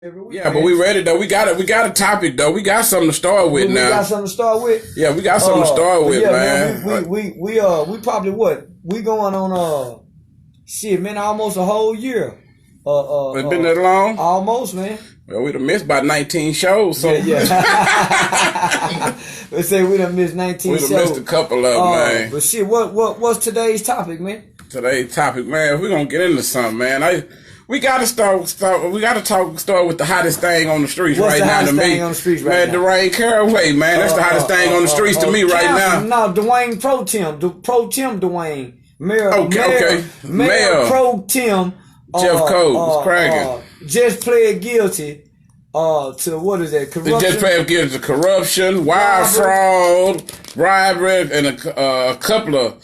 Yeah, but we ready though. We got a topic though. We got something to start with now. We got something to start with. Yeah, we got something to start with, yeah, man. We probably we going on shit, man, almost a whole year. It's been that long? Almost, man. Well, we done missed about 19 shows. So yeah. Let's say we done missed 19 shows. We done missed a couple of them, man. But shit, what's today's topic, man? Today's topic, man. We're gonna get into something, man. We gotta start with the hottest thing on the streets right now to me. On the streets right now? Dwayne Caraway, man. That's the hottest thing on the streets to me right now. No, Dwayne Pro Tem Dwayne. Mayor Pro Tem. Jeff Cole is cracking. Just pled guilty to what is that? Corruption. Just pled guilty to corruption, wire fraud, bribery, and a couple of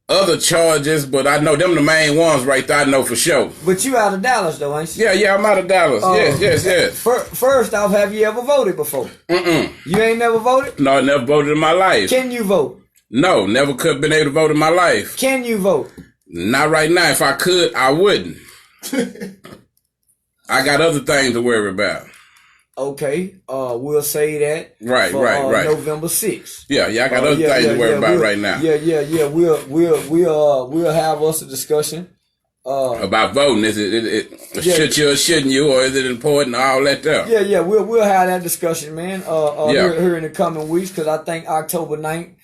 other charges, but I know them the main ones right there. I know for sure. But you out of Dallas though, ain't you? Yeah, I'm out of Dallas. Yes. First off, have you ever voted before? You ain't never voted? No, I never voted in my life. Can you vote? No, never could have been able to vote in my life. Can you vote? Not right now. If I could, I wouldn't. I got other things to worry about. Okay, we'll say that. Right. November 6th. Yeah, I got other things to worry about right now. Yeah. We'll have us a discussion about voting. Is it should you or shouldn't you, or is it important? All that stuff. Yeah. We'll have that discussion, man. Here in the coming weeks, because I think October 9th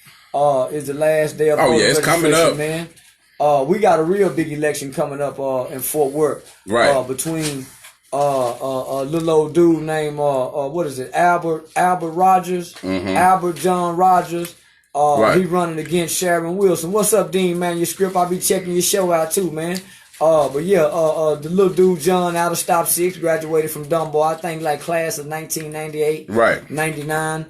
is the last day of voting. It's coming up, man. We got a real big election coming up in Fort Worth. Right. Between a little old dude named what is it? Albert Rogers, Albert John Rogers. Right. He running against Sharon Wilson. What's up, Dean Manuscript? I'll be checking your show out too, man. But yeah, the little dude John out of Stop 6 graduated from Dumbo. I think like class of 1998, right, 99.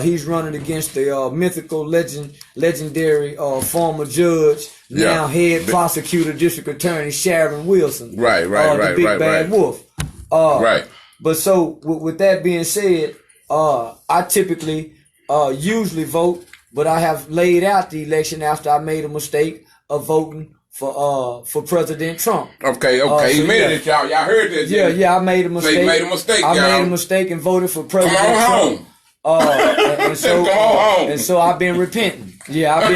He's running against the mythical legendary former judge, now head prosecutor, district attorney Sharon Wilson. Right. The big bad wolf. Right. But so with that being said, I typically usually vote, but I have laid out the election after I made a mistake of voting for President Trump. Okay. You made it, y'all. Y'all heard this? Yeah. I made a mistake. So you made a mistake, I made a mistake and voted for President Trump. Home. And so I've been repenting. I've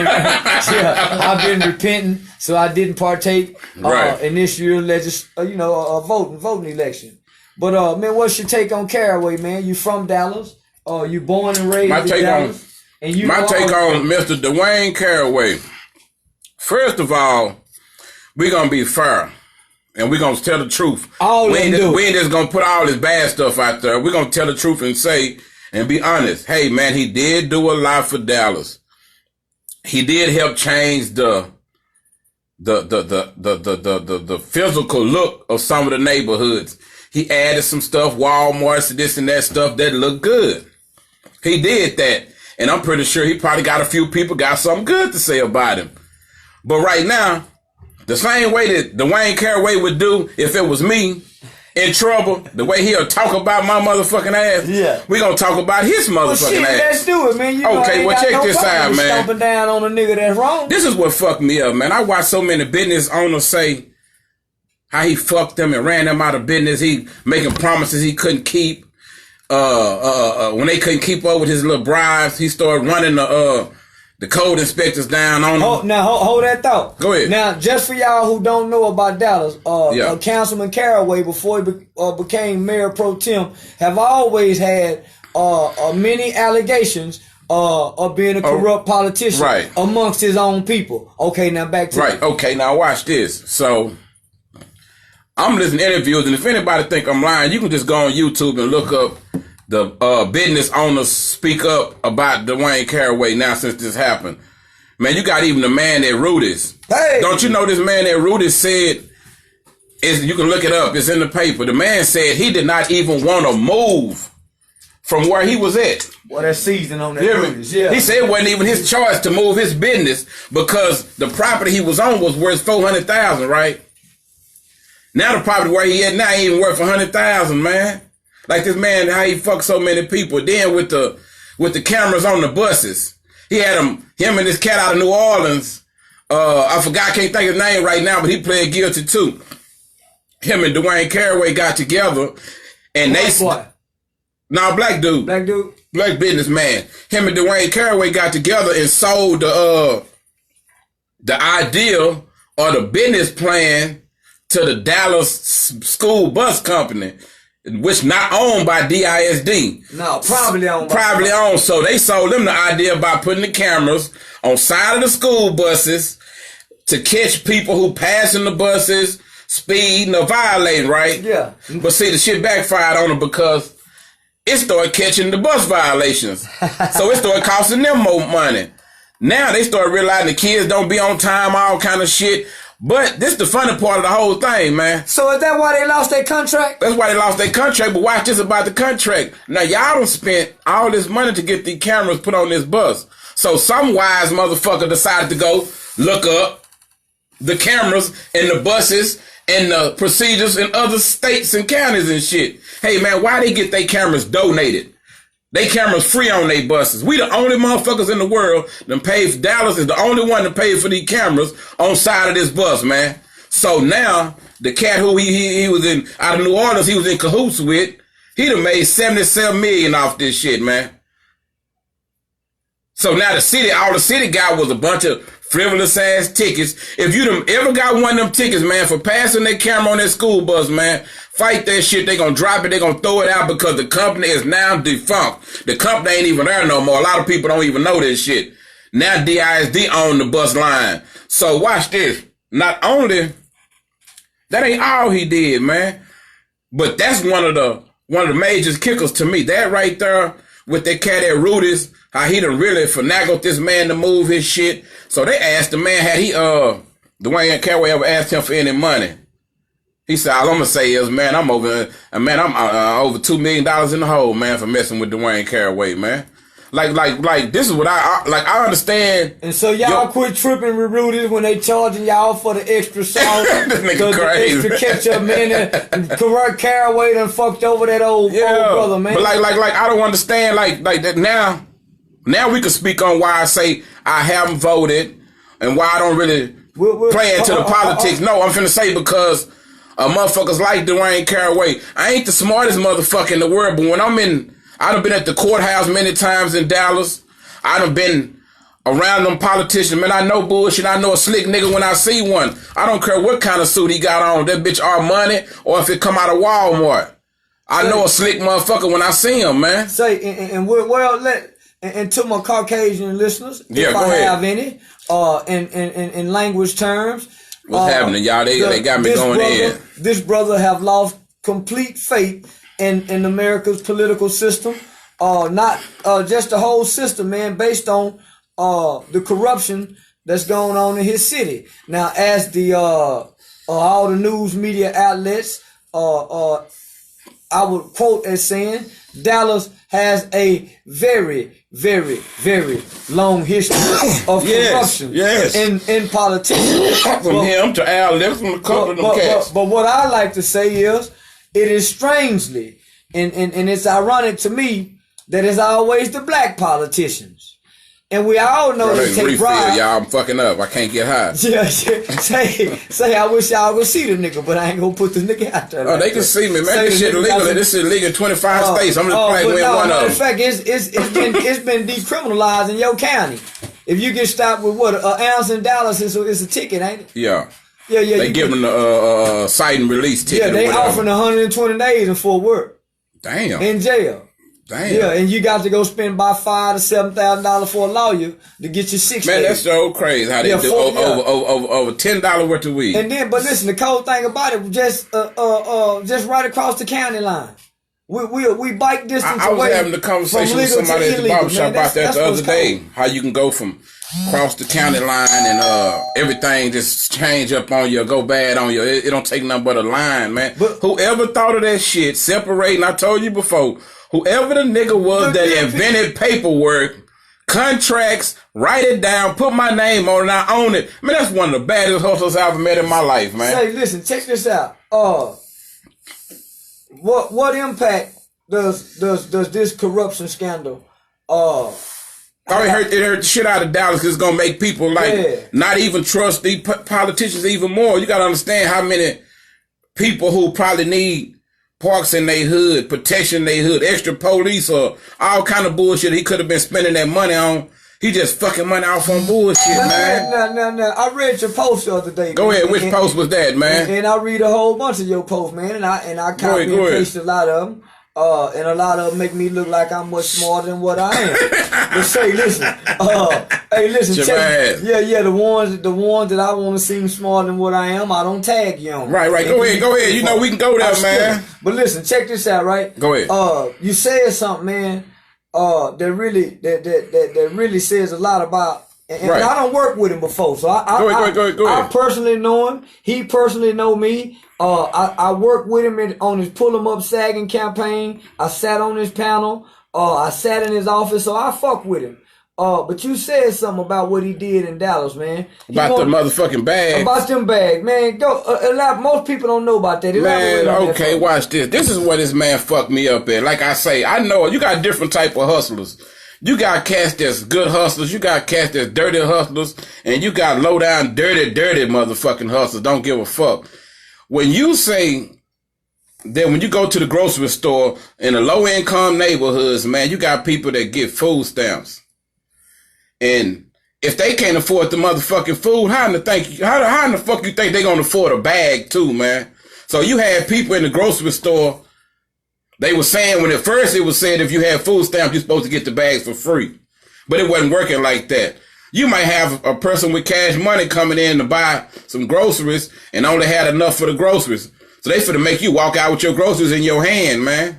been repenting. So I didn't partake in this year's voting election. But man, what's your take on Caraway, man? You from Dallas? You born and raised in Dallas? My take on Mr. Dwayne Caraway. First of all, we're gonna be fair. And we're going to tell the truth. We ain't just going to put all this bad stuff out there. We're going to tell the truth and say, and be honest. Hey, man, he did do a lot for Dallas. He did help change the physical look of some of the neighborhoods. He added some stuff, Walmarts, this and that stuff that looked good. He did that. And I'm pretty sure he probably got a few people got something good to say about him. But right now, the same way that Dwayne Caraway would do if it was me in trouble, the way he'll talk about my motherfucking ass, we gonna talk about his motherfucking ass. Let's do it, man. Check this out, man. Stomping down on a nigga that's wrong. This is what fucked me up, man. I watched so many business owners say how he fucked them and ran them out of business. He making promises he couldn't keep. When they couldn't keep up with his little bribes, he started running the code inspectors down on him. Hold that thought. Go ahead. Now, just for y'all who don't know about Dallas, Councilman Caraway, before he became Mayor Pro Tem, have always had many allegations of being a corrupt politician amongst his own people. Okay, now back to that. Okay, now watch this. So, I'm listening to interviews, and if anybody think I'm lying, you can just go on YouTube and look up the business owners speak up about Dwayne Caraway now since this happened. Man, you got even the man at Rudy's. Hey! Don't you know this man at Rudy's said, you can look it up, it's in the paper. The man said he did not even want to move from where he was at. Well, that season on that Rudy's, He said it wasn't even his choice to move his business because the property he was on was worth $400,000, right? Now the property where he at now ain't even worth $100,000, man. Like this man, how he fucked so many people. Then with the cameras on the buses, he had him and this cat out of New Orleans. I forgot, can't think of his name right now, but he pled guilty too. Him and Dwayne Caraway got together And black dude. Black dude? Black businessman. Him and Dwayne Caraway got together and sold the idea or the business plan to the Dallas school bus company, which not owned by DISD. No, probably owned. Probably owned. So they sold them the idea by putting the cameras on side of the school buses to catch people who passing the buses, speeding or violating, right? Yeah. But see, the shit backfired on them because it started catching the bus violations. So it started costing them more money. Now they start realizing the kids don't be on time, all kind of shit. But this is the funny part of the whole thing, man. So is that why they lost their contract? That's why they lost their contract, but watch this about the contract. Now, y'all done spent all this money to get these cameras put on this bus. So some wise motherfucker decided to go look up the cameras and the buses and the procedures in other states and counties and shit. Hey, man, why they get their cameras donated? They cameras free on their buses. We the only motherfuckers in the world that pays. Dallas is the only one that paid for these cameras on side of this bus, man. So now the cat who he was in out of New Orleans, he was in cahoots with, he done made $77 million off this shit, man. So now all the city got was a bunch of frivolous ass tickets. If you done ever got one of them tickets, man, for passing their camera on that school bus, man, fight that shit. They gonna drop it. They gonna throw it out because the company is now defunct. The company ain't even there no more. A lot of people don't even know this shit. Now DISD own the bus line. So watch this. Not only that ain't all he did, man, but that's one of the major kickers to me. That right there with that cat at Rudy's, how he done really finagled this man to move his shit. So they asked the man, had he Dwayne Caraway ever asked him for any money? He said, all I'm gonna say is, man, I'm over $2 million in the hole, man, for messing with Dwayne Caraway, man. Like this is what I understand. And so y'all quit tripping with Rudy's when they charging y'all for the extra sauce, the extra ketchup, man. And Caraway done fucked over that old brother, man. But like I don't understand like that now. Now we can speak on why I say I haven't voted and why I don't really play into the politics. No, I'm finna say because motherfuckers like Dwayne Caraway. I ain't the smartest motherfucker in the world, but when I done been at the courthouse many times in Dallas. I done been around them politicians. Man, I know bullshit. I know a slick nigga when I see one. I don't care what kind of suit he got on. That bitch our money or if it come out of Walmart. I know a slick motherfucker when I see him, man. And to my Caucasian listeners, if I have any, in language terms. What's happening, y'all? They got me going in. This brother have lost complete faith in America's political system. Not just the whole system, man, based on the corruption that's going on in his city. Now, as all the news media outlets, I would quote as saying, Dallas has a very, very, very long history of corruption in politics. From him to Al Lipps, from a couple of them cats. But what I like to say is, it is strangely, and it's ironic to me, that it's always the black politicians. And we all know they take pride. Y'all, I'm fucking up. I can't get high. Yeah. Say, I wish y'all could see the nigga, but I ain't gonna put the nigga out there. Oh, they can see me, man. This shit illegal. This shit illegal in 25 states. I'm just playing with one of them. In fact, it's been decriminalized in your county. If you get stopped with what, an ounce in Dallas, it's a ticket, ain't it? Yeah. Yeah. They give them the cite and release ticket. Yeah, they offering 120 days in Fort Worth. Damn. In jail. Damn. Yeah, and you got to go spend about $5,000 to $7,000 for a lawyer to get your 6 days. Man, that's so crazy how they do over $10 worth of weed. And then, but listen, the cold thing about it, just right across the county line. We bike distance away. I was having a conversation with somebody at the barbershop about that the other day. How you can go from across the county line and everything just change up on you, go bad on you. It don't take nothing but a line, man. But whoever thought of that shit, separating, I told you before, whoever the nigga was that invented paperwork, contracts, write it down, put my name on it, and I own it. Man, that's one of the baddest hustlers I've ever met in my life, man. Say, listen, check this out. What impact does this corruption scandal it hurt the shit out of Dallas because it's gonna make people not even trust these politicians even more. You gotta understand how many people who probably need parks in their hood, protection in their hood, extra police or all kind of bullshit he could have been spending that money on. He just fucking money off on bullshit, man. No. I read your post the other day. Go ahead. Which post was that, man? And I read a whole bunch of your posts, man. And I copy and paste a lot of them. And a lot of them make me look like I'm much smarter than what I am. But say, listen. Hey, listen. The ones that I want to seem smarter than what I am, I don't tag you on. Right. Go ahead. You know we can go there, man. But listen, check this out, right? Go ahead. You said something, man. That really says a lot about. And I don't work with him before, so go ahead. I personally know him. He personally know me. I worked with him on his Pull 'em Up Sagging campaign. I sat on his panel. I sat in his office, so I fuck with him. But you said something about what he did in Dallas, man. About the motherfucking bags. About them bags, man. Most people don't know about that. Man, okay, watch this. This is where this man fucked me up at. Like I say, I know you got different type of hustlers. You got cats that's good hustlers. You got cats that's dirty hustlers. And you got low down, dirty motherfucking hustlers. Don't give a fuck. When you say that when you go to the grocery store in the low income neighborhoods, man, you got people that get food stamps. And if they can't afford the motherfucking food, how in the fuck you think they gonna afford a bag too, man? So you had people in the grocery store. They were saying when at first it was said if you had food stamps, you're supposed to get the bags for free. But it wasn't working like that. You might have a person with cash money coming in to buy some groceries and only had enough for the groceries. So they finna make you walk out with your groceries in your hand, man.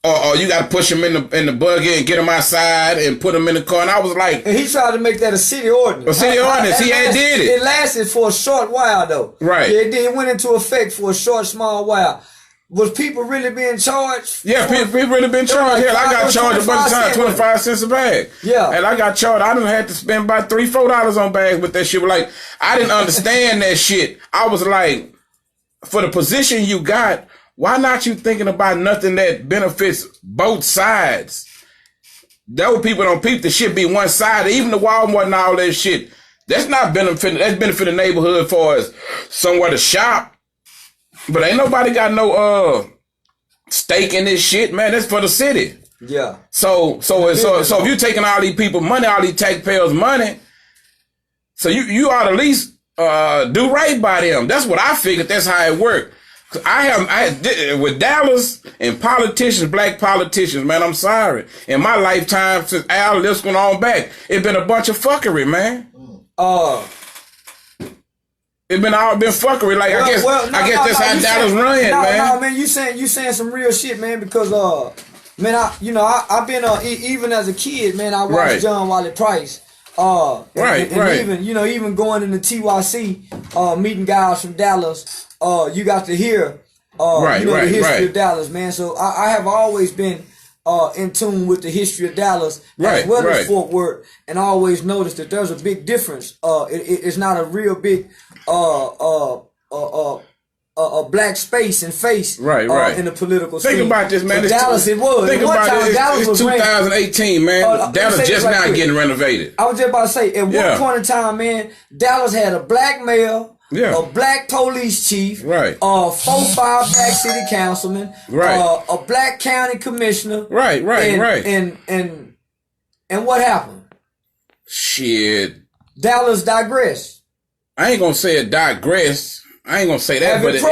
Or you got to push them in the buggy and get them outside and put them in the car. And I was like... And he tried to make that a city ordinance. A city ordinance. He had did it. It lasted for a short while, though. Right. It went into effect for a short, small while. Was people really being charged? Yeah, people really been charged. Hell, I got charged a bunch of times, 25 cents a bag. Yeah. And I got charged. I done had to spend about $3-4 on bags with that shit. Like, I didn't understand that shit. I was like, for the position you got... Why not you thinking about nothing that benefits both sides? Those people don't peep the shit be one side. Even the Walmart and all that shit. That's not benefiting. That's benefiting the neighborhood for us somewhere to shop. But ain't nobody got no stake in this shit, man. That's for the city. Yeah. So if you're taking all these people money, all these taxpayers money, so you ought to at least do right by them. That's what I figured. That's how it worked. With Dallas and politicians, black politicians, man, I'm sorry. In my lifetime, since Al Lipscomb on back, it's been a bunch of fuckery, man. It's been fuckery. Like, I guess that's how Dallas run, man. No, man, you saying some real shit, man, because, man, I've been, even as a kid, man, I watched John Wiley Price. Even going into TYC, meeting guys from Dallas, you got to hear, the history of Dallas, man. So I have always been in tune with the history of Dallas as well as Fort Worth, and I always noticed that there's a big difference. It's not a real big a black space and face in the political scene. Think about this, man. Dallas, it was. Think about it. It's 2018, man. Dallas just now getting renovated. I was just about to say, at one point in time, man, Dallas had a black mayor, a black police chief, 4-5 black city councilmen, a black county commissioner, and what happened? Shit. Dallas digressed. I ain't gonna say it digressed. I ain't gonna say that, but it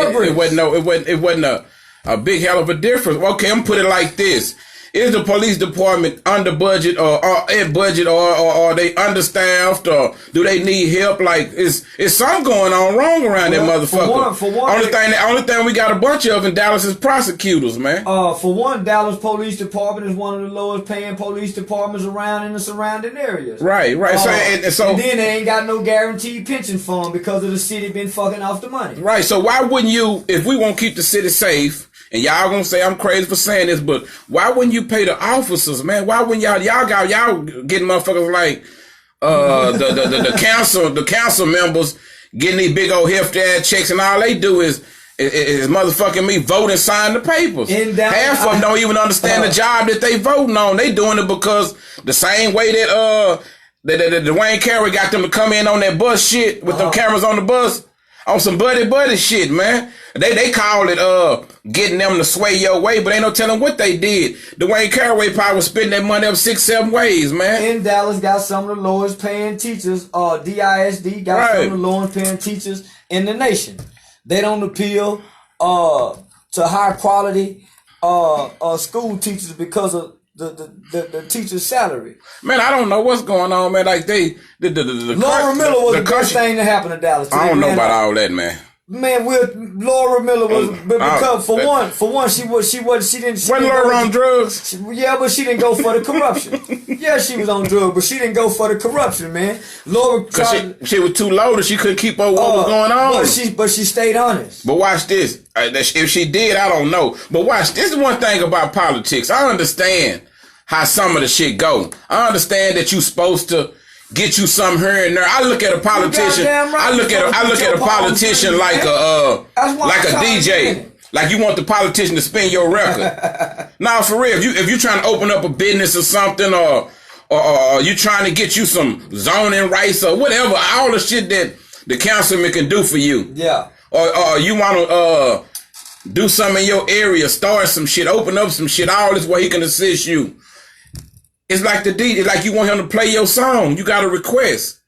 wasn't a big hell of a difference. Okay, I'm gonna put it like this. Is the police department under budget or at budget or are they understaffed or do they need help? Like, is something going on wrong around that motherfucker? For one, only thing we got a bunch of in Dallas is prosecutors, man. For one, Dallas Police Department is one of the lowest paying police departments around in the surrounding areas. Right. So and then they ain't got no guaranteed pension fund because of the city been fucking off the money. Right. So why wouldn't you, if we won't keep the city safe? And y'all gonna say I'm crazy for saying this, but why wouldn't you pay the officers, man? Why wouldn't y'all getting motherfuckers like the council members getting these big old hefty ass checks, and all they do is motherfucking me vote and sign the papers. Half of them don't even understand the job that they voting on. They doing it because the same way that Dwayne Carey got them to come in on that bus shit with them cameras on the bus. on some buddy shit, man. They call it getting them to sway your way, but ain't no telling what they did. Dwayne Caraway probably was spending that money up 6-7 ways, man. In Dallas, got some of the lowest paying teachers. DISD got some of the lowest paying teachers in the nation. They don't appeal to high quality school teachers because of the teacher's salary. Man, I don't know what's going on, man. Like the Laura Miller was the best thing to happen to Dallas. I don't know about all that, man. Man, Laura Miller was because for one, she didn't. Wasn't Laura on drugs? Yeah, but she didn't go for the corruption. Yeah, she was on drugs, but she didn't go for the corruption, man. Laura, she was too loaded. She couldn't keep up what was going on. But she stayed honest. But watch this. If she did, I don't know. But watch this. Is one thing about politics. I understand how some of the shit go. I understand that you supposed to get you some here and there. I look at a politician. Right. I look at a politician like a DJ. Like you want the politician to spin your record. Now, for real, if you trying to open up a business or something, or you trying to get you some zoning rights or whatever, all the shit that the councilman can do for you. Yeah. Or you want to do something in your area, start some shit, open up some shit. All this way he can assist you. It's like the DJ, like you want him to play your song. You got a request.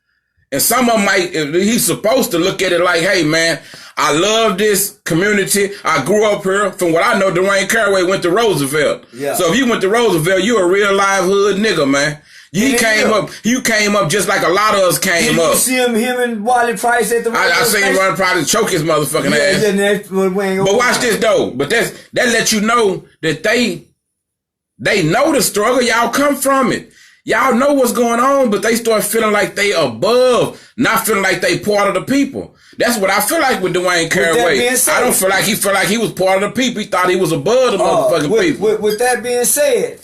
And some of them he's supposed to look at it like, hey, man, I love this community. I grew up here. From what I know, Dwayne Caraway went to Roosevelt. Yeah. So if you went to Roosevelt, you a real live hood nigga, man. You came up just like a lot of us came up. You see him and Wally Price at the I seen Wally Price choke his motherfucking ass. But watch this, though. But that lets you know that they know the struggle. Y'all come from it. Y'all know what's going on, but they start feeling like they above, not feeling like they part of the people. That's what I feel like with Dwayne Caraway. I don't feel like he was part of the people. He thought he was above the motherfucking people. With that being said,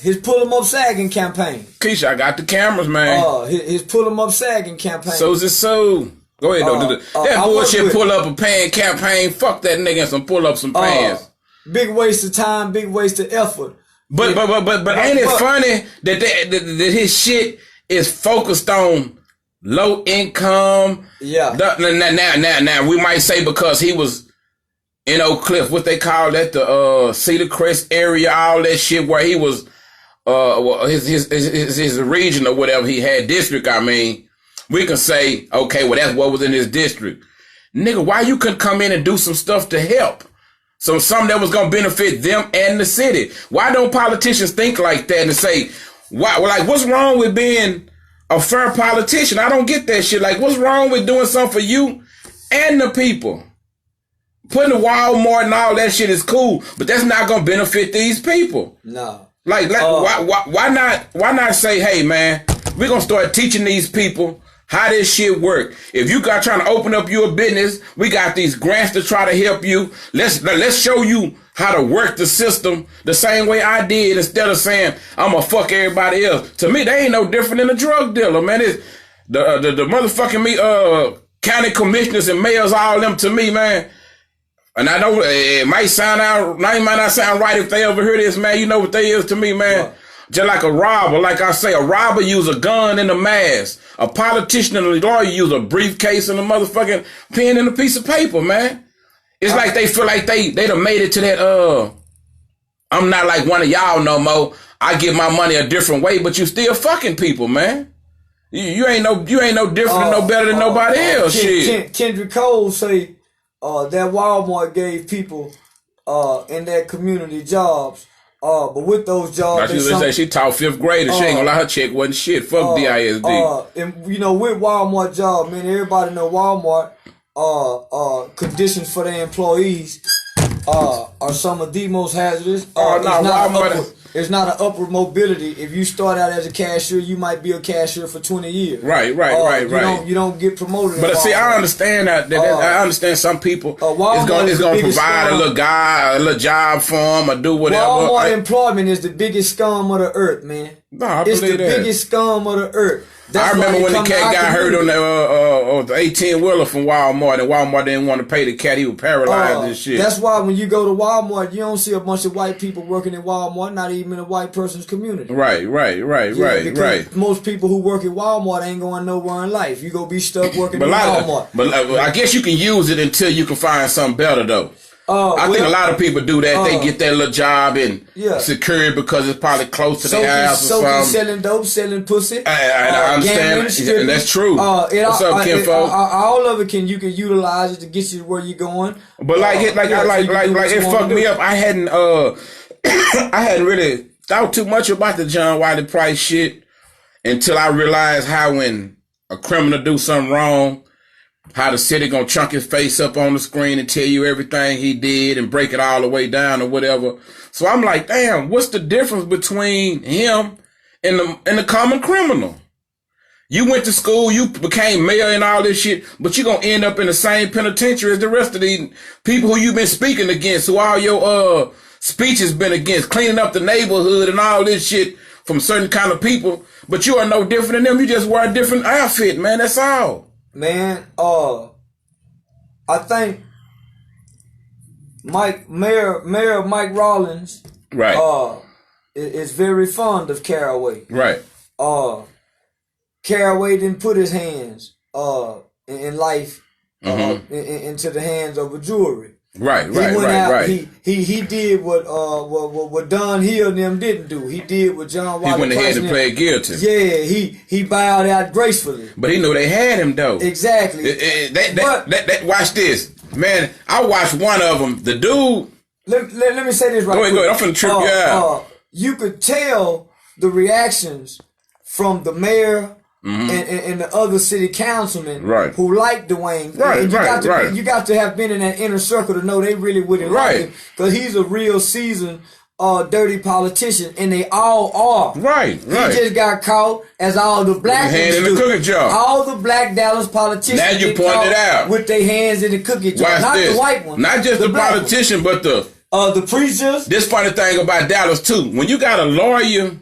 his Pull 'em Up Sagging campaign. Keisha, I got the cameras, man. His Pull 'em Up Sagging campaign. So's it so. Go ahead, though. That bullshit pull up a pan campaign. Fuck that nigga and some pull up some pants. Big waste of time, big waste of effort. But ain't it funny that his shit is focused on low income? Yeah. Now we might say because he was in Oak Cliff, what they call that, the Cedar Crest area, all that shit where he was his region or whatever he had, district, I mean, we can say, okay, well that's what was in his district. Nigga, why you couldn't come in and do some stuff to help? So something that was going to benefit them and the city. Why don't politicians think like that and say, what's wrong with being a fair politician? I don't get that shit. Like, what's wrong with doing something for you and the people? Putting a Walmart and all that shit is cool, but that's not going to benefit these people. No. Why not say, hey, man, we're going to start teaching these people how this shit work. If you got trying to open up your business, we got these grants to try to help you. Let's show you how to work the system the same way I did, instead of saying I'm gonna fuck everybody else. To me, they ain't no different than a drug dealer, man. It's the motherfucking county commissioners and mayors, all them to me, man. And I know it might not sound right if they ever hear this, man. You know what they is to me, man. Yeah. Just like a robber, like I say, a robber use a gun and a mask. A politician and a lawyer use a briefcase and a motherfucking pen and a piece of paper, man. It's like they feel like they done made it to that, I'm not like one of y'all no more. I get my money a different way, but you still fucking people, man. You ain't no different, no better than nobody else. Shit. Kendrick Cole say that Walmart gave people in that community jobs. But with those jobs, she taught 5th grade, and she ain't gonna lie, her check wasn't shit. Fuck DISD. And you know, with Walmart job, man, everybody know Walmart conditions for their employees are some of the most hazardous. It's not an upward mobility. If you start out as a cashier, you might be a cashier for 20 years. Right. You don't get promoted. But see, I understand that. I understand some people is gonna provide a little job for them or do whatever. Walmart employment is the biggest scum of the earth, man. No, it's the biggest scum of the earth. I remember when the cat got hurt on the 18-wheeler from Walmart, and Walmart didn't want to pay the cat. He was paralyzed and shit. That's why when you go to Walmart, you don't see a bunch of white people working in Walmart, not even in a white person's community. Right. Most people who work at Walmart ain't going nowhere in life. You go be stuck working in Walmart. But I guess you can use it until you can find something better, though. I think a lot of people do that. They get that little job and secure it because it's probably close to their house or something. Selling dope, selling pussy. I understand. And that's true. What's up, Kimbo? All of it you can utilize it to get you to where you're going. But it fucked me up. I hadn't really thought too much about the John Wiley Price shit until I realized how when a criminal do something wrong, how the city gonna chunk his face up on the screen and tell you everything he did and break it all the way down or whatever. So I'm like, damn, what's the difference between him and the common criminal? You went to school, you became mayor and all this shit, but you're gonna end up in the same penitentiary as the rest of these people who you've been speaking against, who all your speech has been against, cleaning up the neighborhood and all this shit from certain kind of people. But you are no different than them. You just wear a different outfit, man. That's all. Man, I think Mayor Mike Rawlings, right, is very fond of Caraway. Right. Caraway didn't put his hands in life into the hands of a jury. Right. He did what Don Hill and them didn't do. He did what John Wiley. He went ahead and played guilty. Yeah, he bowed out gracefully. But he knew they had him though. Exactly. Watch this, man. I watched one of them. The dude. Let me say this right. Go ahead. I'm finna trip you out. You could tell the reactions from the mayor. And the other city councilmen who like Dwayne. You got to have been in that inner circle to know they really wouldn't like him. Because he's a real seasoned, dirty politician. And they all are. Right. He just got caught as all the black hands in the cookie jar. All the black Dallas politicians. Now you pointed out. With their hands in the cookie jar. Not the white ones. Not just the politician, but the preachers. This funny thing about Dallas too. When you got a lawyer,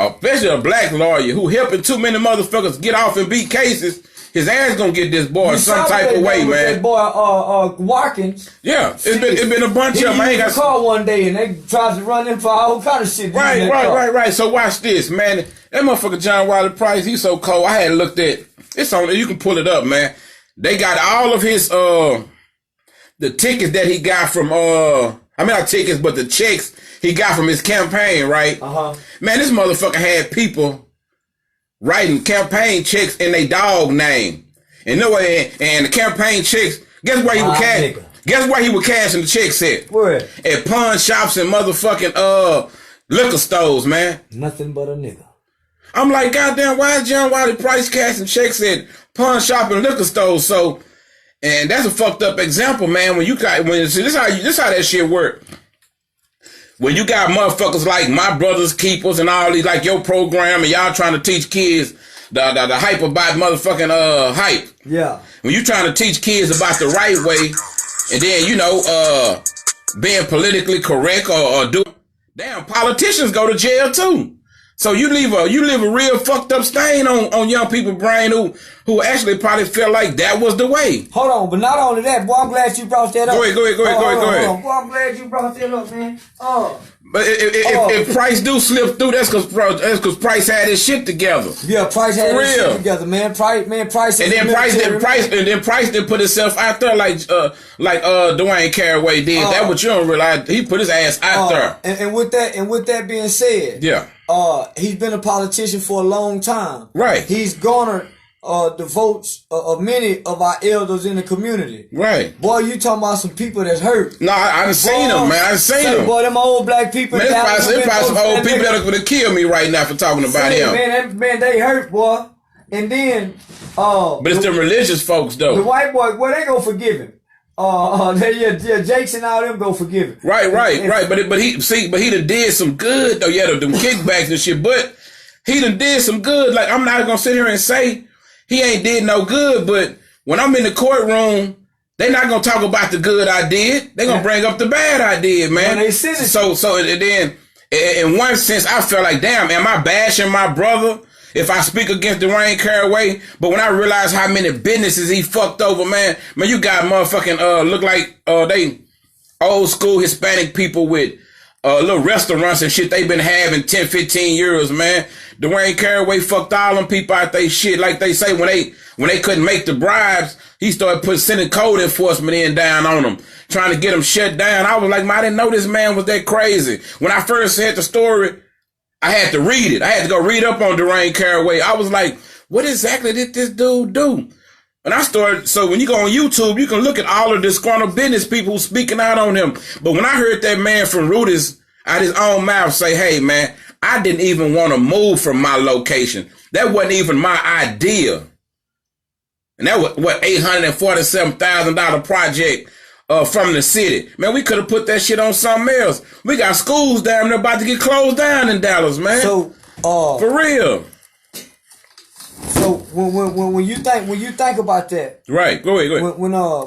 especially a black lawyer who helping too many motherfuckers get off and beat cases, his ass gonna get this boy some type of way, man. That boy, Watkins. Yeah, it's been a bunch of them. I ain't got call one day and they tried to run him for all kind of shit. Right. So watch this, man. That motherfucker John Wiley Price, he's so cold. I had looked at it's on. You can pull it up, man. They got all of his the tickets that he got from not tickets, but the checks he got from his campaign, right? Man, this motherfucker had people writing campaign checks in their dog name. And the campaign checks, guess where he would cash? Guess where he would cash in the checks at? Where? At pawn shops and motherfucking liquor stores, man. Nothing but a nigga. I'm like, goddamn, why is John Wiley Price cashing checks at pawn shop and liquor stores? So, and that's a fucked up example, man. This how that shit work. When you got motherfuckers like My Brother's Keepers and all these, like your program, and y'all trying to teach kids the hype about motherfucking hype. Yeah. When you trying to teach kids about the right way, and then being politically correct or do, damn, politicians go to jail too. So you leave a real fucked up stain on young people's brain who actually probably felt like that was the way. Hold on, but not only that, boy, I'm glad you brought that up. Go ahead. Boy, I'm glad you brought that up, man. But if Price do slip through, that's because Price had his shit together. Yeah, Price had his shit together, man. Price. And then Price didn't put himself out there like Dwayne Caraway did. That's what you don't realize. He put his ass out there. And with that being said, yeah. He's been a politician for a long time. Right. He's garnered the votes of many of our elders in the community. Right. Boy, you talking about some people that's hurt. No, I done seen them, man. I done seen them. Boy, them old black people. Man, there's probably some old people that are going to kill me right now for talking about him. Man, they hurt, boy. And then... but it's the religious folks, though. The white boy, well, they gonna forgive him. Jakes and all them go forgive him. Right. But he done did some good though. Yeah, them kickbacks and shit. But he done did some good. Like, I'm not gonna sit here and say he ain't did no good. But when I'm in the courtroom, they not gonna talk about the good I did. They gonna bring up the bad I did, man. So and then in one sense, I felt like, damn, am I bashing my brother? if I speak against Dwayne Caraway, but when I realize how many businesses he fucked over, man, you got motherfucking look like they old school Hispanic people with little restaurants and shit they been having 10, 15 years, man. Dwayne Caraway fucked all them people out they shit. Like they say, when they couldn't make the bribes, he started sending code enforcement in down on them, trying to get them shut down. I was like, man, I didn't know this man was that crazy. When I first heard the story, I had to read it. I had to go read up on Dwayne Caraway. I was like, what exactly did this dude do? And I started, so when you go on YouTube, you can look at all of the disgruntled business people speaking out on him. But when I heard that man from Rudy's out his own mouth say, hey, man, I didn't even want to move from my location. That wasn't even my idea. And that was, what, $847,000 project from the city. Man, we could have put that shit on something else. We got schools down there about to get closed down in Dallas, man. So, for real. So when you think about that, right? Go ahead.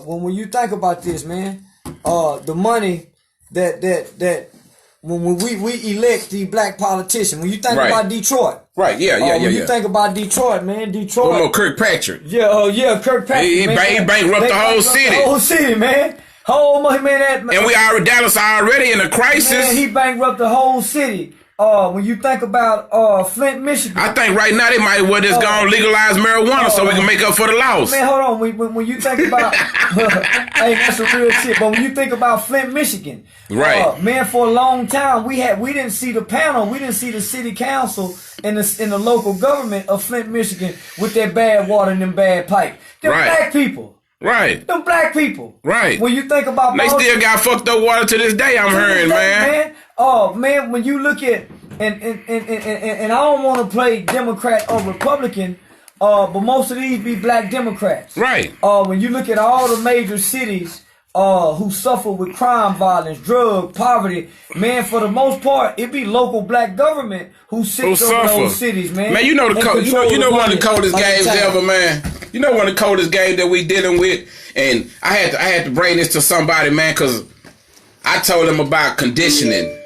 When you think about this, man, the money that when we elect the black politician, when you think about Detroit, right? When you think about Detroit, man, Detroit. Oh, Kirkpatrick. Kirkpatrick. He bankrupt the whole city. The whole city, man. Whole money, man. And Dallas already in a crisis. Man, he bankrupt the whole city. When you think about Flint, Michigan, I think right now they might just gonna legalize marijuana so we can make up for the loss. Man, hold on. When you think about, hey, that's some real shit. But when you think about Flint, Michigan, right? Man, for a long time we didn't see the panel, we didn't see the city council in the local government of Flint, Michigan with their bad water and them bad pipe. Them black people. Right. Them black people. Right. When you think about they still got fucked up water to this day, I'm hearing, man. Oh man, when you look at and I don't want to play Democrat or Republican, but most of these be black Democrats. Right. When you look at all the major cities who suffer with crime, violence, drug, poverty, man, for the most part, it be local black government who sits over those cities, man. Man, you know one of the coldest games ever, man. You know one of the coldest games that we dealing with, and I had to bring this to somebody, man, because I told them about conditioning,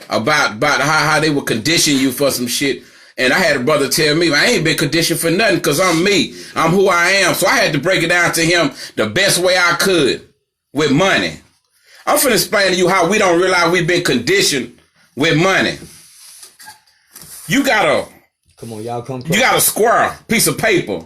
about how they would condition you for some shit, and I had a brother tell me, I ain't been conditioned for nothing because I'm me, I'm who I am. So I had to break it down to him the best way I could with money. I'm finna explain to you how we don't realize we've been conditioned with money. You got a square piece of paper.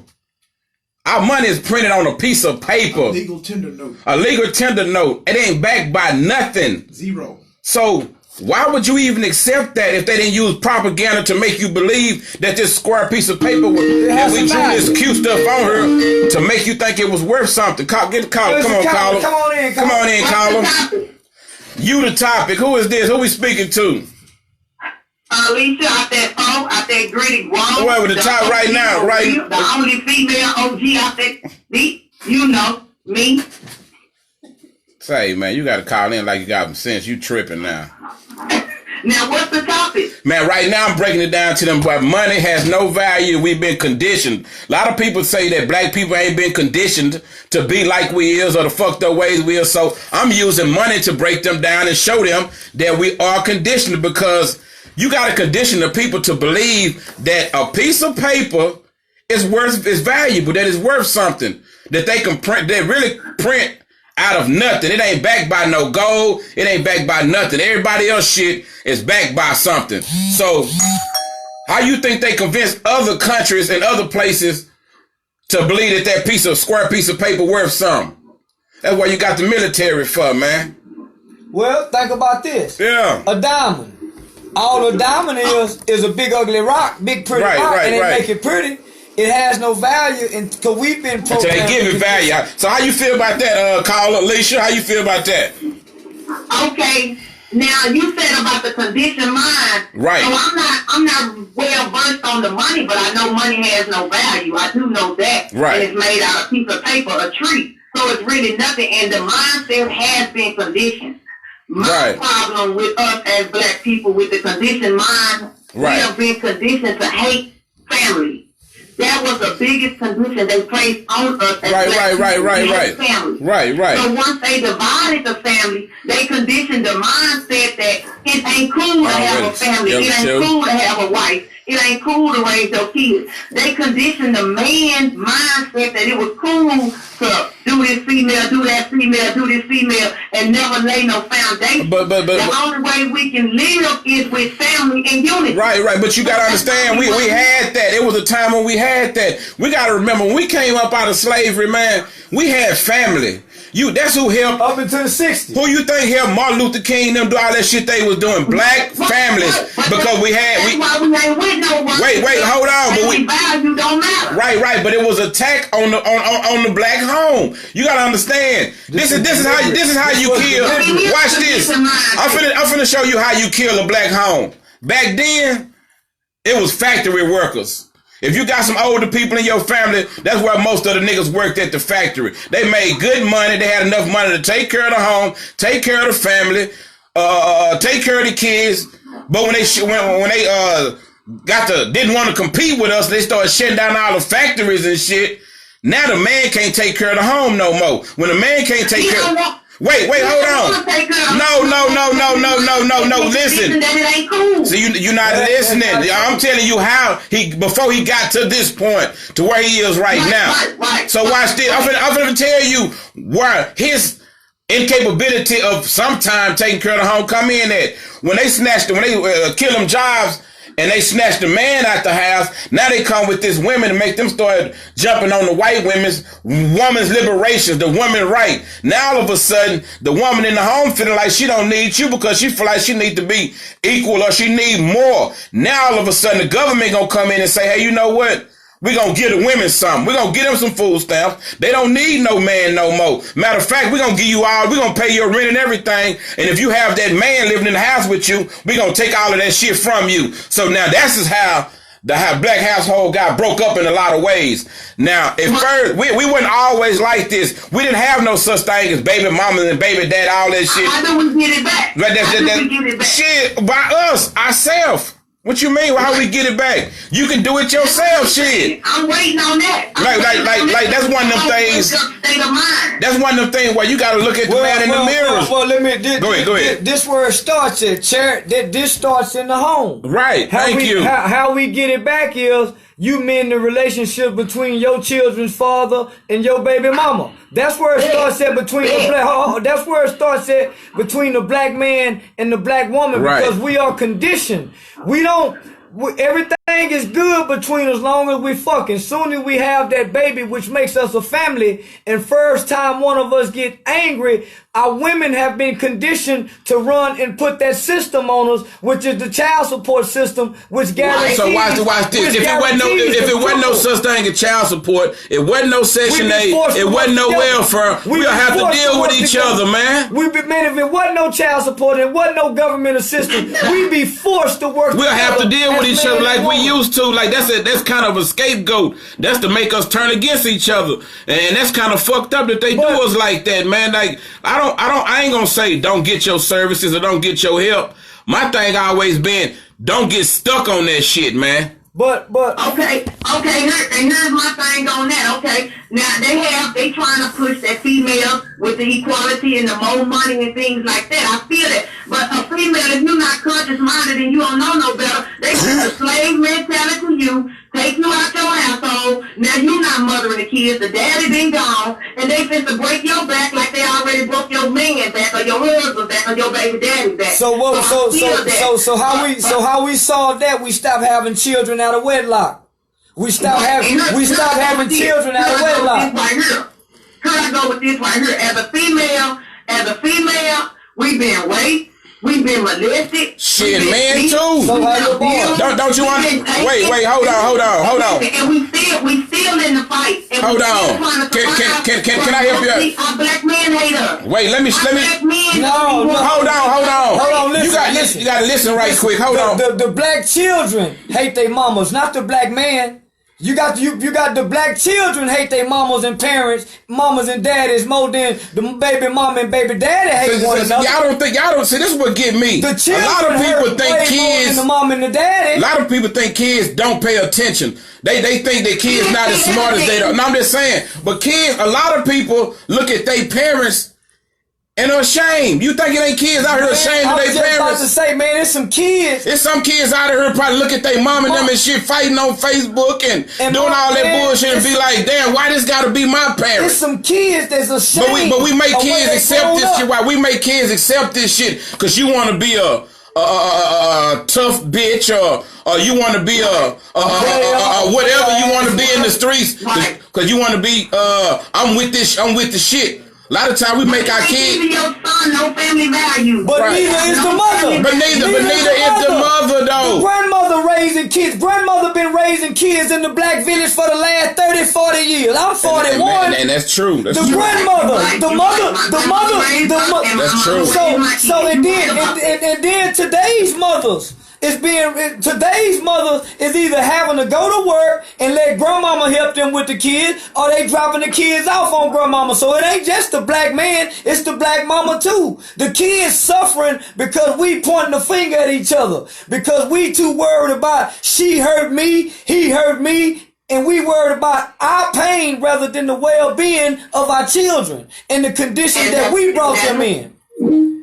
Our money is printed on a piece of paper. A legal tender note. A legal tender note. It ain't backed by nothing. Zero. So why would you even accept that if they didn't use propaganda to make you believe that this square piece of paper was, that we drew this cute stuff on her to make you think it was worth something? Get the caller. Come on, caller. Come on in, caller. You the topic. Who is this? Who we speaking to? Alicia out that gritty wall. Well, with the top right now, right? The only female OG out there. You know, me. Say, man, you got to call in like you got some sense. You tripping now. Now, what's the topic? Man, right now I'm breaking it down to them, but money has no value. We've been conditioned. A lot of people say that black people ain't been conditioned to be like we is or the fucked up ways we is. So I'm using money to break them down and show them that we are conditioned, because you got to condition the people to believe that a piece of paper is valuable, that it's worth something, that they can print, they really print out of nothing. It ain't backed by no gold. It ain't backed by nothing. Everybody else shit is backed by something. So how you think they convince other countries and other places to believe that square piece of paper worth something? That's what you got the military for, man. Well, think about this. Yeah. A diamond. All a diamond is a big ugly rock, big pretty rock, and they make it pretty. It has no value, because we've been programmed. So they give it value. So how you feel about that, caller, Alicia? How you feel about that? Okay. Now you said about the conditioned mind. Right. So I'm not well versed on the money, but I know money has no value. I do know that. Right. And it's made out of a piece of paper, a tree. So it's really nothing, and the mindset has been conditioned. My problem with us as black people with the conditioned mind, we have been conditioned to hate family. That was the biggest condition they placed on us as black people. Family. Right. So once they divided the family, they conditioned the mindset that it ain't cool to have a family. It ain't cool to have a wife. it ain't cool to raise your kids. They conditioned the man's mindset that it was cool to do this female, do that female, do this female, and never lay no foundation. But the only way we can live is with family and unity. Right. But you gotta understand, we had that. It was a time when we had that. We gotta remember, when we came up out of slavery, man, we had family. That's who helped up into the 60s. Who you think helped Martin Luther King them do all that shit they was doing? Black families, because we had. That's why we ain't with no one. Wait, hold on. But we value don't matter. Right. But it was an attack on the black home. You gotta understand. This is how you kill. Watch this. I'm finna show you how you kill a black home. Back then, it was factory workers. If you got some older people in your family, that's where most of the niggas worked at the factory. They made good money. They had enough money to take care of the home, take care of the family, take care of the kids. But when they didn't want to compete with us, they started shutting down all the factories and shit. Now the man can't take care of the home no more. When the man can't take care of... Wait, hold on. No, listen. See, you're not listening. I'm telling you how before he got to this point, to where he is right now. So watch this. I'm going to tell you where his incapability of sometime taking care of the home come in at. When they kill them jobs, and they snatched the man out the house, now they come with this women to make them start jumping on the white women's liberation, the woman right. Now all of a sudden, the woman in the home feeling like she don't need you because she feel like she need to be equal or she need more. Now all of a sudden, the government gonna come in and say, hey, you know what? We're going to give the women something. We're going to give them some food stamps. They don't need no man no more. Matter of fact, we're going to give you all, we're going to pay your rent and everything. And if you have that man living in the house with you, we're going to take all of that shit from you. So now that's just how the black household got broke up in a lot of ways. Now, at first, we wasn't always like this. We didn't have no such thing as baby mamas and baby dad, all that shit. I know we get it back. We get it back. Shit, by us, ourselves. What you mean? How we get it back? You can do it yourself, shit. I'm waiting on that. Like that's one of them things. That's one of them things where you got to look at the man in the mirror. Well, let me. Go ahead. This where it starts at, this starts in the home. Right. Thank you. How we get it back is you mend the relationship between your children's father and your baby mama. That's where it starts at between the black. That's where it starts at between the black man and the black woman, because we are conditioned. Everything is good between as long as we fucking. Soon as we have that baby, which makes us a family, and first time one of us get angry, our women have been conditioned to run and put that system on us, which is the child support system, which guarantees. So watch this. If it wasn't no such thing as child support, it wasn't no Section 8, it wasn't no welfare, we'll have to deal with each other, man. Man, if it wasn't no child support, it wasn't no government assistance, we'd be forced to work. We'll have to deal with each other like we used to. Like that's kind of a scapegoat. That's to make us turn against each other, and that's kind of fucked up that they do us like that, man. Like I ain't gonna say don't get your services or don't get your help. My thing always been don't get stuck on that shit, man. But okay. Here's my thing on that. Okay, now they trying to push that female with the equality and the more money and things like that. I feel that, but a female, if you're not conscious minded and you don't know no better, they put a slave mentality to you. Take you out your household. Now you not mothering the kids. The daddy been gone, and they finna to break your back like they already broke your man back or your husband back or your baby daddy back. So how we solve that? We stop having children out of wedlock. We stop having children out of wedlock. Here I go with this right here. As a female, we been raped. We've been molested. Shit, man, too. So how you born? Don't you want? Wait, hold on. And we still in the fight. And hold on. Can I help you out? Our black men hate us. Wait, let me. No. Hold on. Listen. You gotta listen right quick. Hold on. The black children hate their mamas, not the black man. You got the black children hate their mamas and parents, mamas and daddies more than the baby mama and baby daddy hate one another. Y'all don't see, this is what get me. The children a lot of people think kids, the mom and the daddy. A lot of people think kids don't pay attention. They think that kids not as smart as they don't. No, I'm just saying. But kids, a lot of people look at their parents and ashamed. You think it ain't kids out here ashamed of their parents? I was just about to say, man, there's some kids. There's some kids out here probably look at their mom and them and shit fighting on Facebook and doing all that bullshit and be like, damn, why this gotta be my parents? There's some kids that's ashamed. But we make kids accept this shit. Why we make kids accept this shit? Cause you want to be a tough bitch or you want to be a whatever you want to be in the streets. Cause you want to be I'm with the shit. A lot of times we make our kids. Give your son no family value. But neither is the mother. But neither is the mother though. The grandmother raising kids. Grandmother been raising kids in the black village for the last 30, 40 years. I'm 41. And that's true. That's the true. Grandmother, the mother. That's true. So and then today's mothers. Today's mothers is either having to go to work and let grandmama help them with the kids, or they dropping the kids off on grandmama. So it ain't just the black man, it's the black mama too. The kids suffering because we pointing the finger at each other, because we too worried about she hurt me, he hurt me, and we worried about our pain rather than the well-being of our children and the conditions that we brought them in.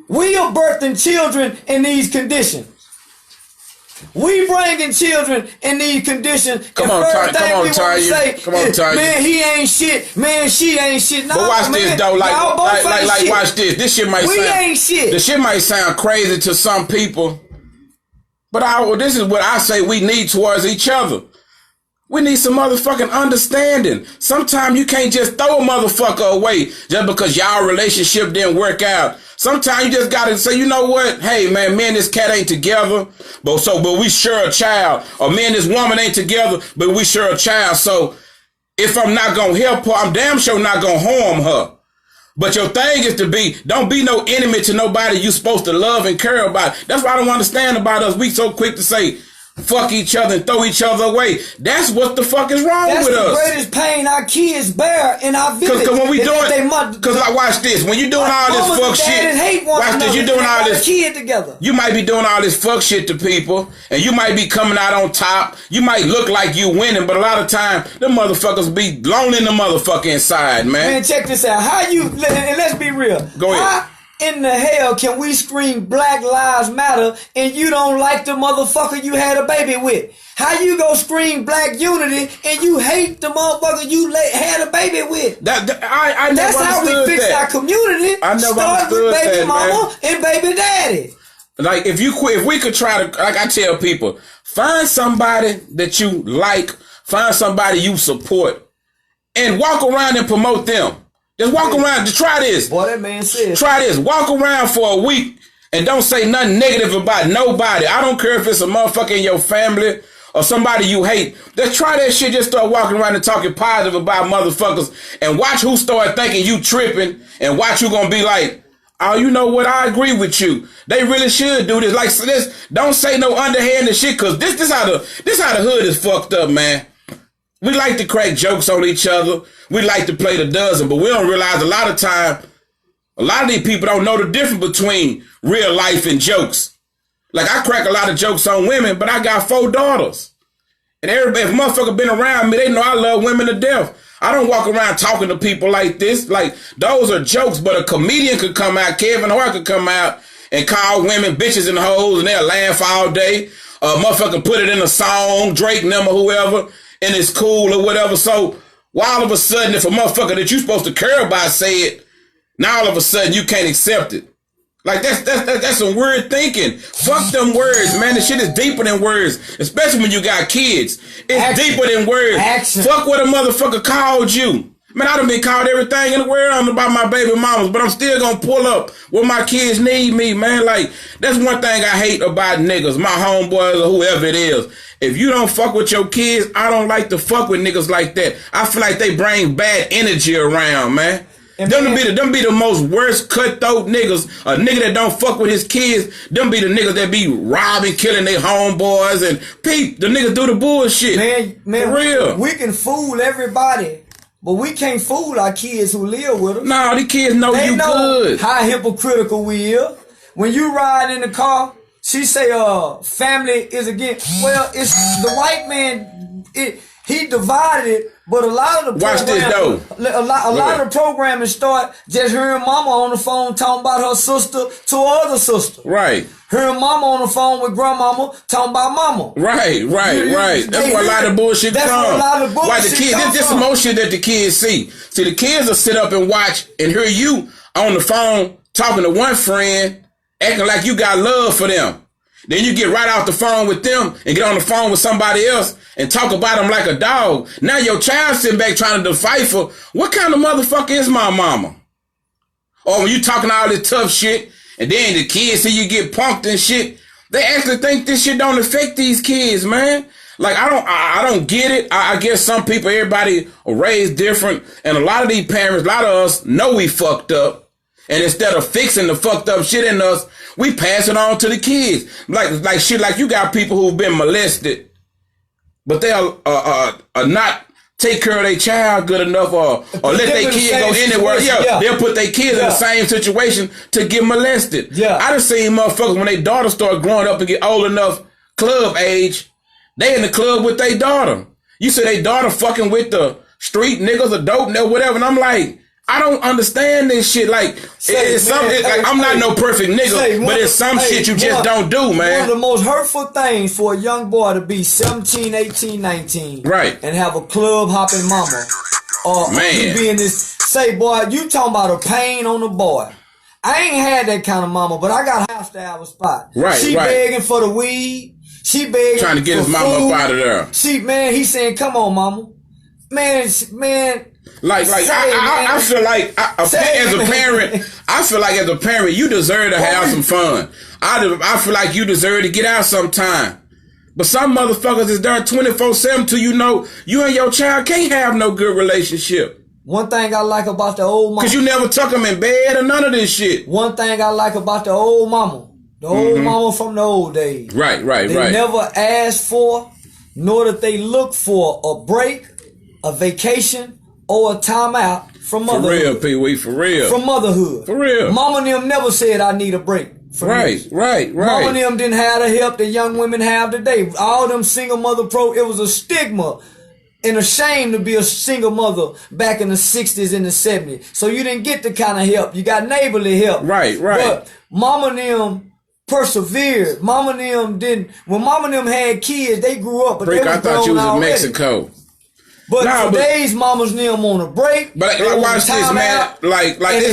We are birthing children in these conditions. We bringing children in these conditions. Come on, Ty. Man, he ain't shit. Man, she ain't shit. But watch this though, like watch this. This shit might ain't shit. The shit might sound crazy to some people, but this is what I say we need towards each other. We need some motherfucking understanding. Sometimes you can't just throw a motherfucker away just because y'all relationship didn't work out. Sometimes you just gotta say, you know what? Hey man, me and this cat ain't together, but we share a child. Or me and this woman ain't together, but we share a child. So if I'm not gonna help her, I'm damn sure not gonna harm her. But your thing is don't be no enemy to nobody you supposed to love and care about. That's what I don't understand about us. We so quick to say, fuck each other and throw each other away. That's what the fuck is wrong with us. That's the greatest pain our kids bear in our village. Because when we doing, because like watch this, when you doing all this fuck shit, watch this, you doing all this kid together. You might be doing all this fuck shit to people, and you might be coming out on top. You might look like you winning, but a lot of time them motherfuckers be lonely in the motherfucker inside, man. Man, check this out. How you? And let's be real. Go ahead. In the hell can we scream Black Lives Matter and you don't like the motherfucker you had a baby with? How you go scream Black Unity and you hate the motherfucker you had a baby with? That's how we fix our community. I never Start with baby mama and baby daddy. Like if we could try to, like I tell people, find somebody that you like, find somebody you support, and walk around and promote them. Just walk around. Just try this. Boy, that man said. Try this. Walk around for a week and don't say nothing negative about nobody. I don't care if it's a motherfucker in your family or somebody you hate. Just try that shit. Just start walking around and talking positive about motherfuckers and watch who start thinking you tripping and watch who gonna be like, oh, you know what? I agree with you. They really should do this. Like this. Don't say no underhanded shit, cause this how the hood is fucked up, man. We like to crack jokes on each other. We like to play the dozen, but we don't realize a lot of time, a lot of these people don't know the difference between real life and jokes. Like I crack a lot of jokes on women, but I got 4 daughters. And everybody, if a motherfucker been around me, they know I love women to death. I don't walk around talking to people like this. Like those are jokes, but a comedian could come out, Kevin Hart could come out and call women bitches and hoes and they'll laugh all day. Motherfucker put it in a song, Drake, them or whoever, and it's cool or whatever. So why all of a sudden, if a motherfucker that you supposed to care about say it, now all of a sudden you can't accept it? Like that's some weird thinking. Fuck them words, man. The shit is deeper than words, especially when you got kids. It's deeper than words. Fuck what a motherfucker called you. Man, I done been called everything in the world about my baby mamas, but I'm still gonna pull up when my kids need me, man. Like, that's one thing I hate about niggas, my homeboys or whoever it is. If you don't fuck with your kids, I don't like to fuck with niggas like that. I feel like they bring bad energy around, man. Them be the most worst cutthroat niggas. A nigga that don't fuck with his kids, them be the niggas that be robbing, killing their homeboys, and the niggas do the bullshit. Man, for real. We can fool everybody, but we can't fool our kids who live with us. Nah, the kids know you good. How hypocritical we are. When you ride in the car, she say, family is again. Well, it's the white man. He he divided it, but a lot of the watch this though. A lot of the programming start just hearing mama on the phone talking about her sister to her other sister. Right. Hearing mama on the phone with grandmama talking about mama. Right. That's where a lot of bullshit That's from. where a lot of bullshit Why the kids? This is some more shit that the kids see. See, the kids will sit up and watch and hear you on the phone talking to one friend, acting like you got love for them. Then you get right off the phone with them and get on the phone with somebody else and talk about them like a dog. Now your child sitting back trying to decipher, what kind of motherfucker is my mama? Or when you talking all this tough shit and then the kids see you get punked and shit, they actually think this shit don't affect these kids, man. Like, I don't get it. I guess some people, everybody are raised different. And a lot of these parents, a lot of us know we fucked up. And instead of fixing the fucked up shit in us, we pass it on to the kids. Like shit, like you got people who've been molested, but they'll not take care of their child good enough or let their kid go anywhere. Yeah, they'll put their kids in the same situation to get molested. Yeah. I done seen motherfuckers when their daughter start growing up and get old enough, club age, they in the club with their daughter. You say their daughter fucking with the street niggas or dope or whatever, and I'm like, I don't understand this shit. Like, I'm not no perfect nigga, but it's some shit you just don't do, man. One of the most hurtful things for a young boy to be 17, 18, 19. Right. And have a club hopping mama. Or you be in this, say, boy, you talking about a pain on the boy. I ain't had that kind of mama, but I got a house to have a spot. Right, she begging for the weed. She begging trying to get his mama up out of there. He saying, come on, mama. Man. I feel like as a parent, you deserve to have some fun. I feel like you deserve to get out sometime. But some motherfuckers is there 24/7 till you know you and your child can't have no good relationship. One thing I like about the old mama, 'cause you never took them in bed or none of this shit. One thing I like about the old mama, mama from the old days. Right. They never asked for, nor did they look for a break, a vacation, or a timeout from motherhood. For real, Pee-wee, for real. From motherhood. For real. Mama and them never said I need a break. Right. Mama and them didn't have the help that young women have today. All them single mother it was a stigma and a shame to be a single mother back in the 60s and the 70s. So you didn't get the kind of help. You got neighborly help. Right. But Mama and them persevered. Mama and them didn't. When Mama and them had kids, they grew up. But they I thought you was in Mexico. But today's mamas and them on a break. But watch this, man. It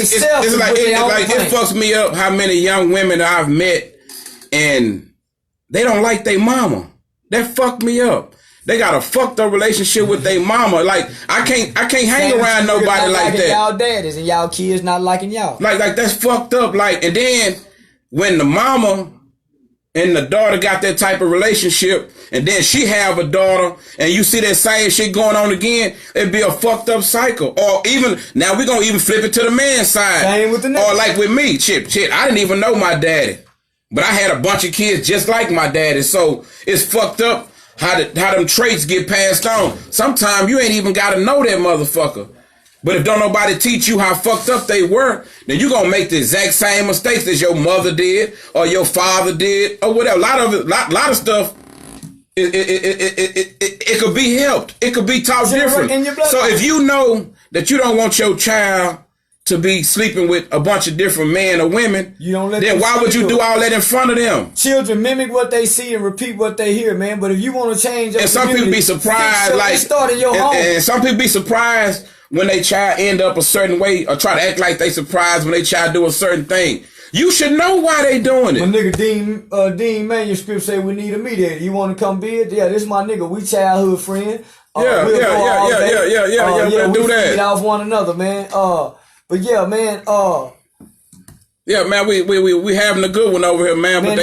fucks me up how many young women I've met and they don't like their mama. That fucked me up. They got a fucked up relationship with their mama. Like I can't hang around nobody like that. Y'all daddies and y'all kids not liking y'all. Like that's fucked up. Like, and then when the mama and the daughter got that type of relationship, and then she have a daughter, and you see that same shit going on again, it'd be a fucked up cycle. Or even, now we're gonna even flip it to the man's side. Same with the nigga. Or like with me, shit, I didn't even know my daddy. But I had a bunch of kids just like my daddy, so it's fucked up how them traits get passed on. Sometimes you ain't even gotta know that motherfucker. But if don't nobody teach you how fucked up they were, then you gonna make the exact same mistakes as your mother did or your father did or whatever. A lot of stuff. It could be helped. It could be taught different. So if you know that you don't want your child to be sleeping with a bunch of different men or women, then why would you do all that in front of them? Children mimic what they see and repeat what they hear, man. But if you want to change, and some people be surprised, and some people be surprised when they child end up a certain way or try to act like they surprised when they child do a certain thing. You should know why they doing it. When nigga Dean Manuscript say we need a mediator, you want to come bid? Yeah, this my nigga. We childhood friend. Yeah. We do that. Feed off one another, man. But yeah, man. Yeah, man, we having a good one over here, man. But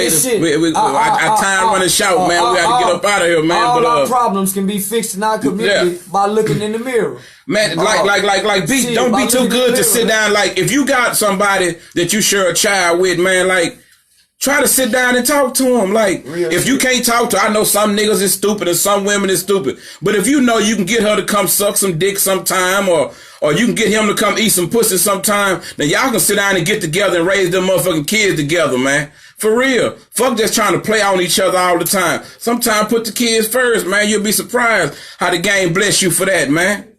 our time running short, man. We got to get up out of here, man. All our problems can be fixed in our community by looking in the mirror. Man, don't be too good to sit down. Like, if you got somebody that you share a child with, man, like, try to sit down and talk to them. Like, if you can't talk to her, I know some niggas is stupid and some women is stupid. But if you know you can get her to come suck some dick sometime or you can get him to come eat some pussy sometime, then y'all can sit down and get together and raise them motherfucking kids together, man. For real. Fuck just trying to play on each other all the time. Sometimes put the kids first, man. You'll be surprised how the game bless you for that, man.